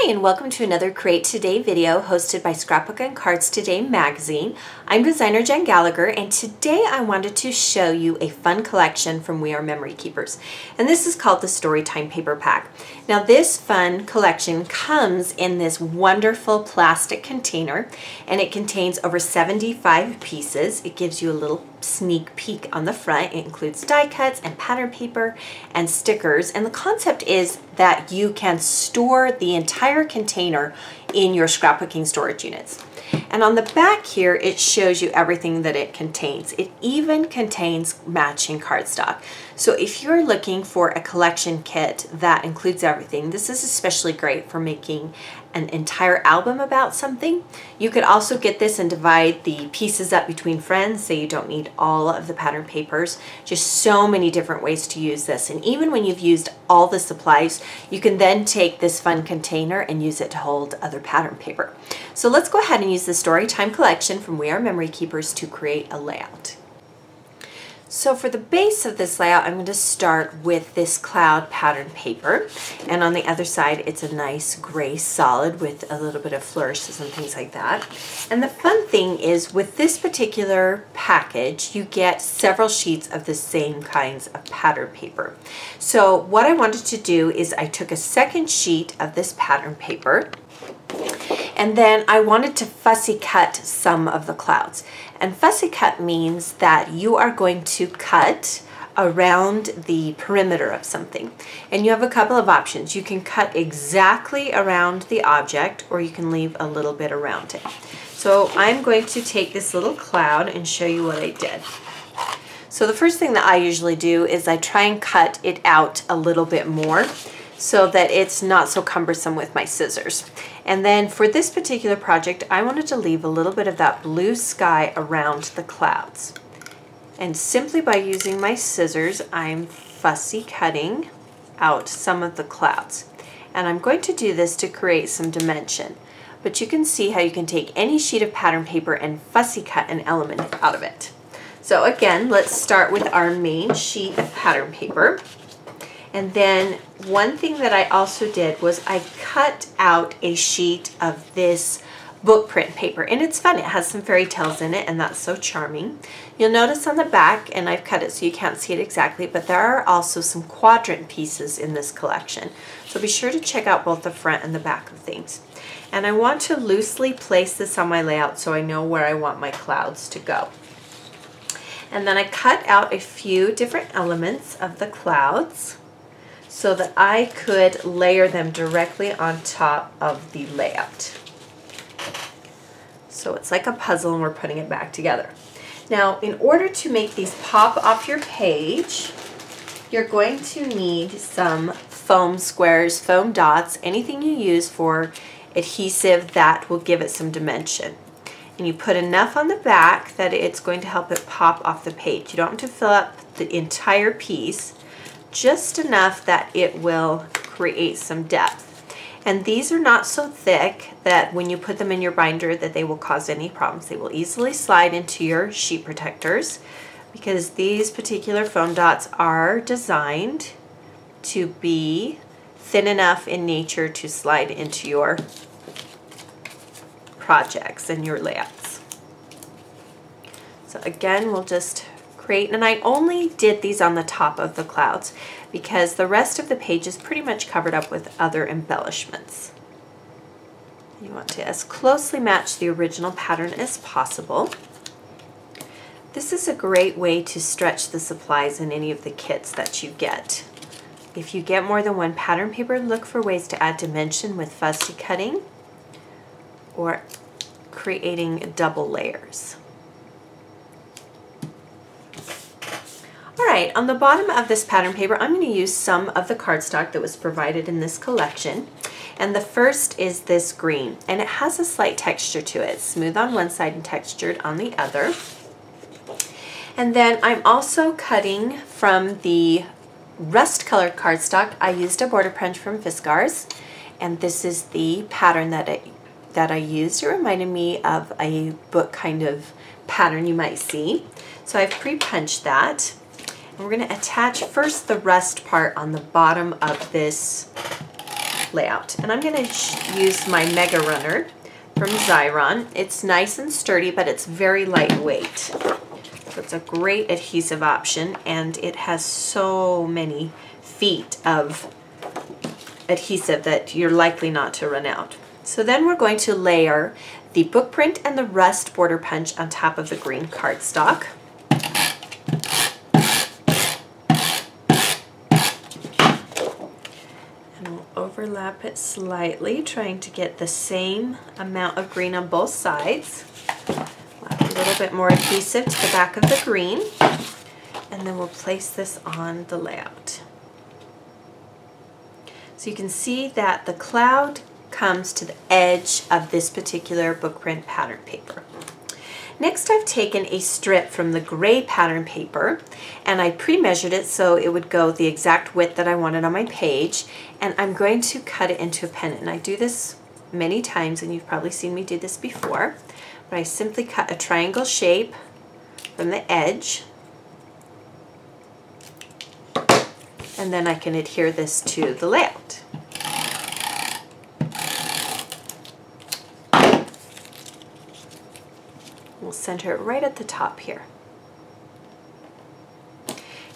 Hi, and welcome to another Create Today video hosted by Scrapbook and Cards Today magazine. I'm designer Jen Gallacher, and today I wanted to show you a fun collection from We Are Memory Keepers. And this is called the Storytime Paper Pack. Now this fun collection comes in this wonderful plastic container, and it contains over 75 pieces. It gives you a little sneak peek on the front. It includes die cuts and pattern paper and stickers, and the concept is that you can store the entire container in your scrapbooking storage units. And on the back here, it shows you everything that it contains. It even contains matching cardstock. So if you're looking for a collection kit that includes everything, this is especially great for making an entire album about something. You could also get this and divide the pieces up between friends so you don't need all of the pattern papers. Just so many different ways to use this. And even when you've used all the supplies, you can then take this fun container and use it to hold other pattern paper. So let's go ahead and use the Storytime collection from We Are Memory Keepers to create a layout. So for the base of this layout, I'm going to start with this cloud pattern paper, and on the other side it's a nice gray solid with a little bit of flourishes and things like that. And the fun thing is, with this particular package, you get several sheets of the same kinds of pattern paper. So what I wanted to do is I took a second sheet of this pattern paper, and then I wanted to fussy cut some of the clouds. And fussy cut means that you are going to cut around the perimeter of something. And you have a couple of options. You can cut exactly around the object, or you can leave a little bit around it. So I'm going to take this little cloud and show you what I did. So the first thing that I usually do is I try and cut it out a little bit more, so that it's not so cumbersome with my scissors. And then for this particular project, I wanted to leave a little bit of that blue sky around the clouds. And simply by using my scissors, I'm fussy cutting out some of the clouds. And I'm going to do this to create some dimension. But you can see how you can take any sheet of pattern paper and fussy cut an element out of it. So again, let's start with our main sheet of pattern paper. And then one thing that I also did was I cut out a sheet of this book print paper. And it's fun, it has some fairy tales in it, and that's so charming. You'll notice on the back, and I've cut it so you can't see it exactly, but there are also some quadrant pieces in this collection. So be sure to check out both the front and the back of things. And I want to loosely place this on my layout so I know where I want my clouds to go. And then I cut out a few different elements of the clouds so that I could layer them directly on top of the layout. So it's like a puzzle and we're putting it back together. Now, in order to make these pop off your page, you're going to need some foam squares, foam dots, anything you use for adhesive that will give it some dimension. And you put enough on the back that it's going to help it pop off the page. You don't have to fill up the entire piece, just enough that it will create some depth. And these are not so thick that when you put them in your binder that they will cause any problems. They will easily slide into your sheet protectors because these particular foam dots are designed to be thin enough in nature to slide into your projects and your layouts. So again, we'll just create, and I only did these on the top of the clouds because the rest of the page is pretty much covered up with other embellishments. You want to as closely match the original pattern as possible. This is a great way to stretch the supplies in any of the kits that you get. If you get more than one pattern paper, look for ways to add dimension with fussy cutting or creating double layers. Alright, on the bottom of this pattern paper, I'm going to use some of the cardstock that was provided in this collection. And the first is this green, and it has a slight texture to it. It's smooth on one side and textured on the other. And then I'm also cutting from the rust colored cardstock. I used a border punch from Fiskars, and this is the pattern that I used. It reminded me of a book kind of pattern you might see. So I've pre-punched that. We're going to attach first the rust part on the bottom of this layout. And I'm going to use my Mega Runner from Xyron. It's nice and sturdy, but it's very lightweight. So it's a great adhesive option, and it has so many feet of adhesive that you're likely not to run out. So then we're going to layer the book print and the rust border punch on top of the green cardstock. And we'll overlap it slightly, trying to get the same amount of green on both sides. We'll add a little bit more adhesive to the back of the green, and then we'll place this on the layout. So you can see that the cloud comes to the edge of this particular book print pattern paper. Next, I've taken a strip from the gray pattern paper, and I pre-measured it so it would go the exact width that I wanted on my page, and I'm going to cut it into a pennant. And I do this many times, and you've probably seen me do this before, but I simply cut a triangle shape from the edge, and then I can adhere this to the layout. We'll center it right at the top here.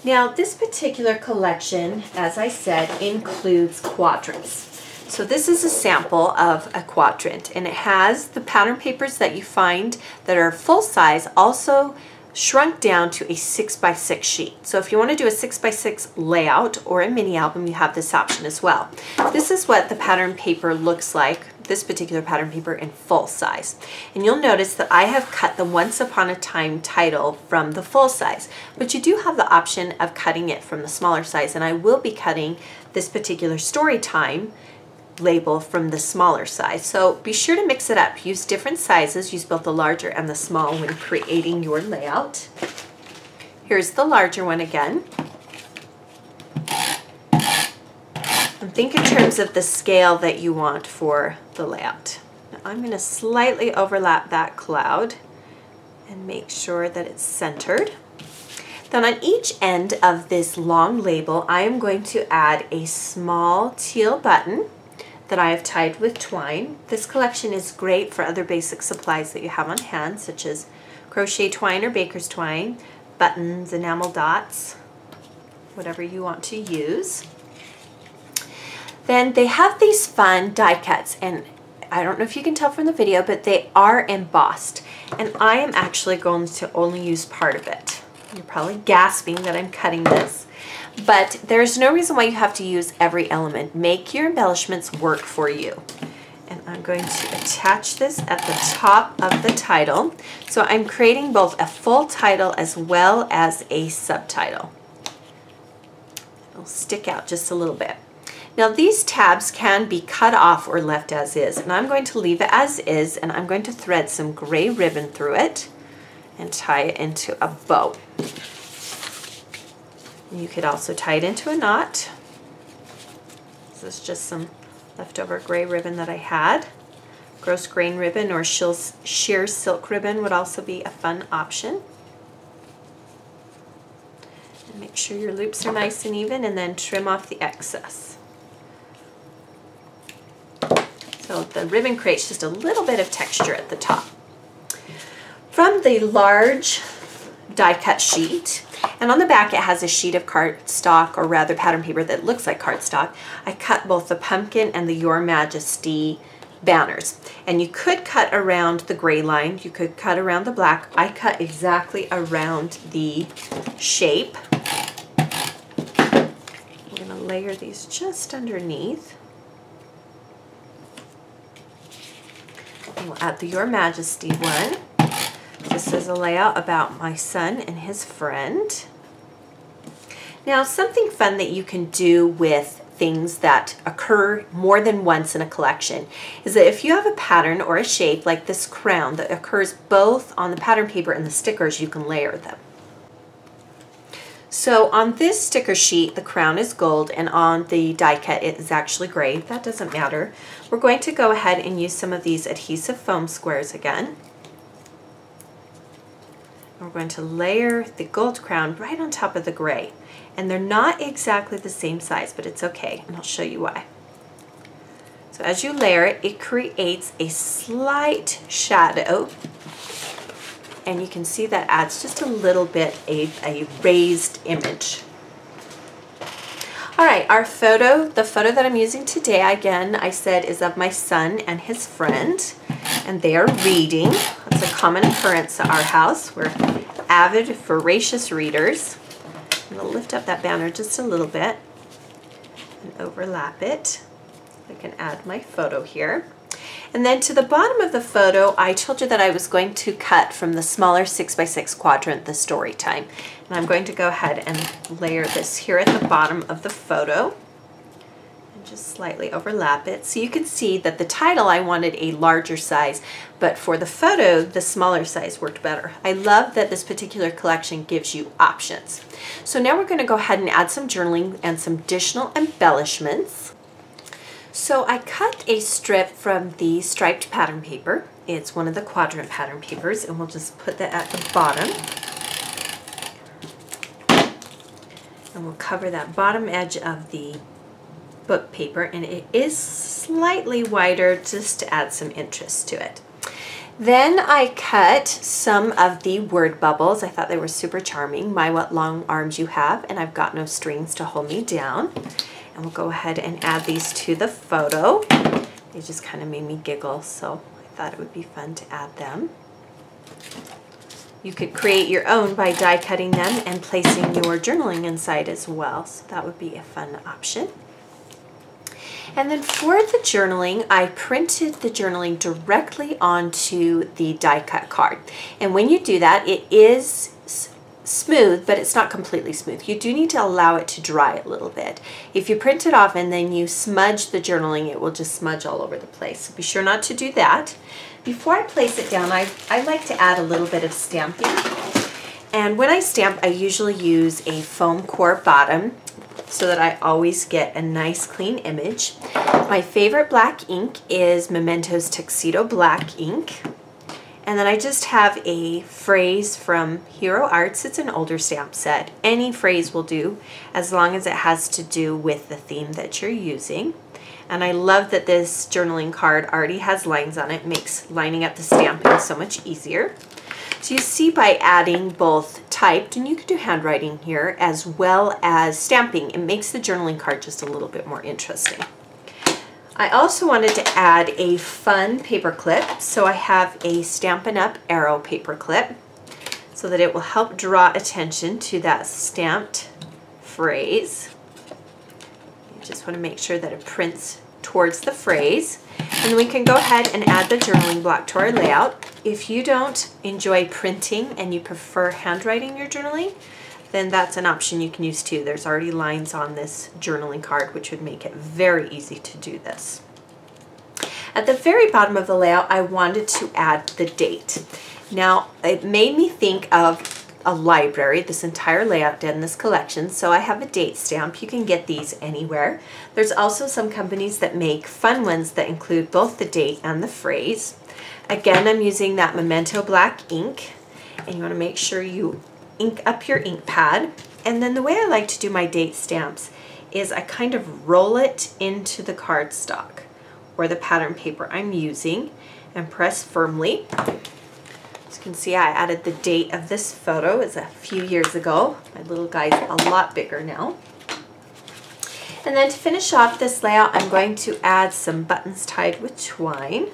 Now, this particular collection, as I said, includes quadrants. So this is a sample of a quadrant, and it has the pattern papers that you find that are full size, also shrunk down to a 6x6 sheet. So if you want to do a 6x6 layout or a mini album, you have this option as well. This is what the pattern paper looks like, this particular pattern paper in full size. And you'll notice that I have cut the Once Upon a Time title from the full size, but you do have the option of cutting it from the smaller size, and I will be cutting this particular Storytime label from the smaller size. So be sure to mix it up. Use different sizes. Use both the larger and the small when creating your layout. Here's the larger one again. And think in terms of the scale that you want for the layout. Now I'm going to slightly overlap that cloud and make sure that it's centered. Then on each end of this long label, I am going to add a small teal button that I have tied with twine. This collection is great for other basic supplies that you have on hand, such as crochet twine or baker's twine, buttons, enamel dots, whatever you want to use. Then they have these fun die cuts, and I don't know if you can tell from the video, but they are embossed, and I am actually going to only use part of it. You're probably gasping that I'm cutting this. But there's no reason why you have to use every element. Make your embellishments work for you. And I'm going to attach this at the top of the title. So I'm creating both a full title as well as a subtitle. It'll stick out just a little bit. Now these tabs can be cut off or left as is, and I'm going to leave it as is, and I'm going to thread some gray ribbon through it and tie it into a bow. You could also tie it into a knot. This is just some leftover gray ribbon that I had. Gross grain ribbon or sheer silk ribbon would also be a fun option. And make sure your loops are nice and even, and then trim off the excess. So the ribbon creates just a little bit of texture at the top. From the large die cut sheet, and on the back it has a sheet of cardstock, or rather pattern paper that looks like cardstock. I cut both the pumpkin and the Your Majesty banners. And you could cut around the gray line, you could cut around the black. I cut exactly around the shape. I'm going to layer these just underneath. And we'll add the Your Majesty one. This is a layout about my son and his friend. Now, something fun that you can do with things that occur more than once in a collection is that if you have a pattern or a shape like this crown that occurs both on the pattern paper and the stickers, you can layer them. So on this sticker sheet, the crown is gold, and on the die cut it is actually gray. That doesn't matter. We're going to go ahead and use some of these adhesive foam squares again. We're going to layer the gold crown right on top of the gray. And they're not exactly the same size, but it's okay, and I'll show you why. So as you layer it, it creates a slight shadow. And you can see that adds just a little bit a raised image. All right, our photo, the photo that I'm using today, again, I said is of my son and his friend, and they are reading. That's a common occurrence at our house. We're avid, voracious readers. I'm gonna lift up that banner just a little bit and overlap it. I can add my photo here. And then to the bottom of the photo, I told you that I was going to cut from the smaller 6x6 quadrant, the Storytime. And I'm going to go ahead and layer this here at the bottom of the photo and just slightly overlap it. So you can see that the title, I wanted a larger size, but for the photo, the smaller size worked better. I love that this particular collection gives you options. So now we're going to go ahead and add some journaling and some additional embellishments. So I cut a strip from the striped pattern paper. It's one of the quadrant pattern papers, and we'll just put that at the bottom. And we'll cover that bottom edge of the book paper, and it is slightly wider just to add some interest to it. Then I cut some of the word bubbles. I thought they were super charming. My, what long arms you have, and I've got no strings to hold me down. And we'll go ahead and add these to the photo. They just kind of made me giggle, so I thought it would be fun to add them. You could create your own by die cutting them and placing your journaling inside as well, so that would be a fun option. And then for the journaling, I printed the journaling directly onto the die cut card. And when you do that, it is smooth, but it's not completely smooth. You do need to allow it to dry a little bit. If you print it off and then you smudge the journaling, it will just smudge all over the place. So be sure not to do that. Before I place it down, I like to add a little bit of stamping. And when I stamp, I usually use a foam core bottom so that I always get a nice clean image. My favorite black ink is Memento's Tuxedo Black ink. And then I just have a phrase from Hero Arts. It's an older stamp set. Any phrase will do as long as it has to do with the theme that you're using. And I love that this journaling card already has lines on it. It makes lining up the stamping so much easier. So you see by adding both typed, and you could do handwriting here, as well as stamping, it makes the journaling card just a little bit more interesting. I also wanted to add a fun paper clip, so I have a Stampin' Up! Arrow paper clip so that it will help draw attention to that stamped phrase. You just want to make sure that it prints towards the phrase. And then we can go ahead and add the journaling block to our layout. If you don't enjoy printing and you prefer handwriting your journaling, then that's an option you can use too. There's already lines on this journaling card, which would make it very easy to do this. At the very bottom of the layout, I wanted to add the date. Now, it made me think of a library. This entire layout did in this collection, so I have a date stamp. You can get these anywhere. There's also some companies that make fun ones that include both the date and the phrase. Again, I'm using that Memento black ink, and you want to make sure you ink up your ink pad. And then the way I like to do my date stamps is I kind of roll it into the cardstock or the pattern paper I'm using and press firmly. As you can see, I added the date of this photo. It's a few years ago. My little guy's a lot bigger now. And then to finish off this layout, I'm going to add some buttons tied with twine.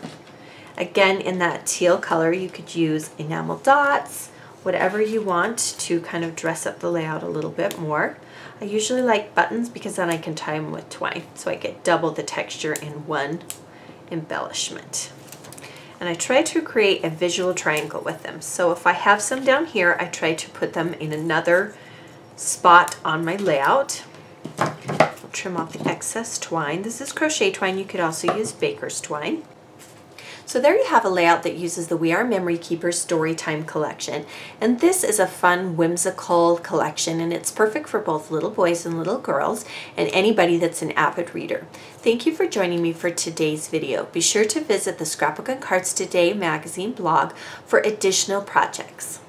Again, in that teal color, you could use enamel dots, whatever you want to kind of dress up the layout a little bit more. I usually like buttons because then I can tie them with twine, so I get double the texture in one embellishment. And I try to create a visual triangle with them. So if I have some down here, I try to put them in another spot on my layout. I'll trim off the excess twine. This is crochet twine. You could also use baker's twine. So there you have a layout that uses the We Are Memory Keepers Storytime collection. And this is a fun, whimsical collection, and it's perfect for both little boys and little girls and anybody that's an avid reader. Thank you for joining me for today's video. Be sure to visit the Scrapbook and Cards Today magazine blog for additional projects.